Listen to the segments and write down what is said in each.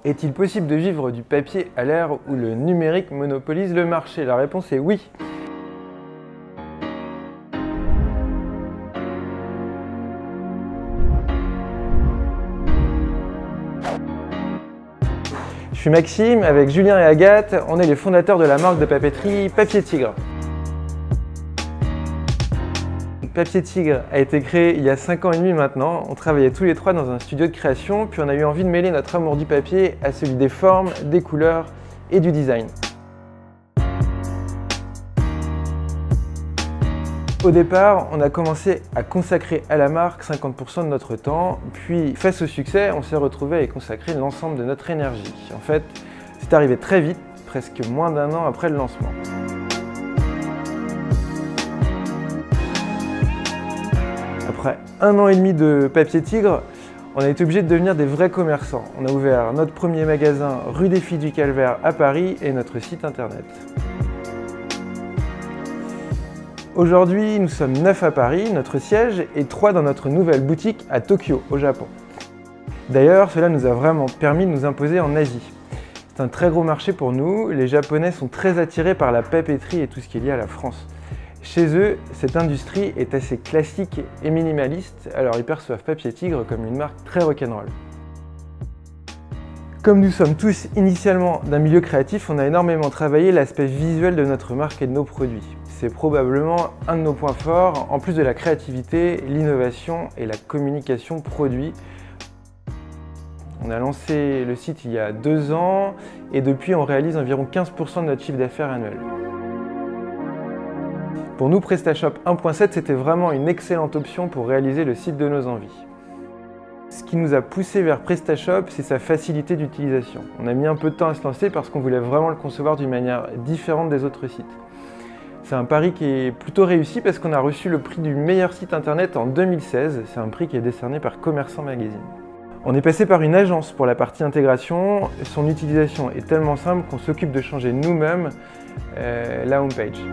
Est-il possible de vivre du papier à l'ère où le numérique monopolise le marché? La réponse est oui. Je suis Maxime, avec Julien et Agathe, on est les fondateurs de la marque de papeterie Papier Tigre. Papier Tigre a été créé il y a 5 ans et demi maintenant. On travaillait tous les trois dans un studio de création, puis on a eu envie de mêler notre amour du papier à celui des formes, des couleurs et du design. Au départ, on a commencé à consacrer à la marque 50% de notre temps, puis face au succès, on s'est retrouvé à y consacrer l'ensemble de notre énergie. En fait, c'est arrivé très vite, presque moins d'1 an après le lancement. Après 1 an et demi de Papier Tigre, on a été obligé de devenir des vrais commerçants. On a ouvert notre premier magasin rue des Filles du Calvaire à Paris et notre site internet. Aujourd'hui, nous sommes 9 à Paris, notre siège, et 3 dans notre nouvelle boutique à Tokyo, au Japon. D'ailleurs, cela nous a vraiment permis de nous imposer en Asie. C'est un très gros marché pour nous, les Japonais sont très attirés par la papeterie et tout ce qui est lié à la France. Chez eux, cette industrie est assez classique et minimaliste, alors ils perçoivent Papier Tigre comme une marque très rock'n'roll. Comme nous sommes tous initialement d'un milieu créatif, on a énormément travaillé l'aspect visuel de notre marque et de nos produits. C'est probablement un de nos points forts, en plus de la créativité, l'innovation et la communication produit. On a lancé le site il y a 2 ans et depuis on réalise environ 15% de notre chiffre d'affaires annuel. Pour nous, PrestaShop 1.7, c'était vraiment une excellente option pour réaliser le site de nos envies. Ce qui nous a poussé vers PrestaShop, c'est sa facilité d'utilisation. On a mis un peu de temps à se lancer parce qu'on voulait vraiment le concevoir d'une manière différente des autres sites. C'est un pari qui est plutôt réussi parce qu'on a reçu le prix du meilleur site internet en 2016. C'est un prix qui est décerné par Commerçant Magazine. On est passé par une agence pour la partie intégration. Son utilisation est tellement simple qu'on s'occupe de changer nous-mêmes la homepage.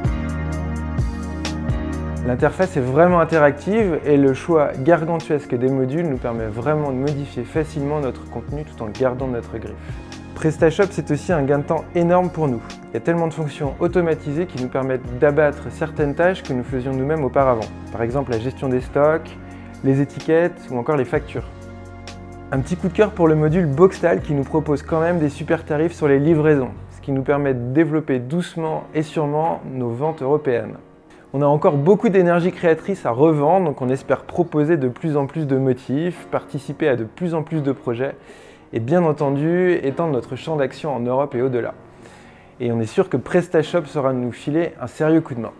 L'interface est vraiment interactive et le choix gargantuesque des modules nous permet vraiment de modifier facilement notre contenu tout en gardant notre griffe. PrestaShop, c'est aussi un gain de temps énorme pour nous. Il y a tellement de fonctions automatisées qui nous permettent d'abattre certaines tâches que nous faisions nous-mêmes auparavant. Par exemple la gestion des stocks, les étiquettes ou encore les factures. Un petit coup de cœur pour le module Boxtal qui nous propose quand même des super tarifs sur les livraisons, ce qui nous permet de développer doucement et sûrement nos ventes européennes. On a encore beaucoup d'énergie créatrice à revendre, donc on espère proposer de plus en plus de motifs, participer à de plus en plus de projets et bien entendu étendre notre champ d'action en Europe et au-delà. Et on est sûr que PrestaShop saura nous filer un sérieux coup de main.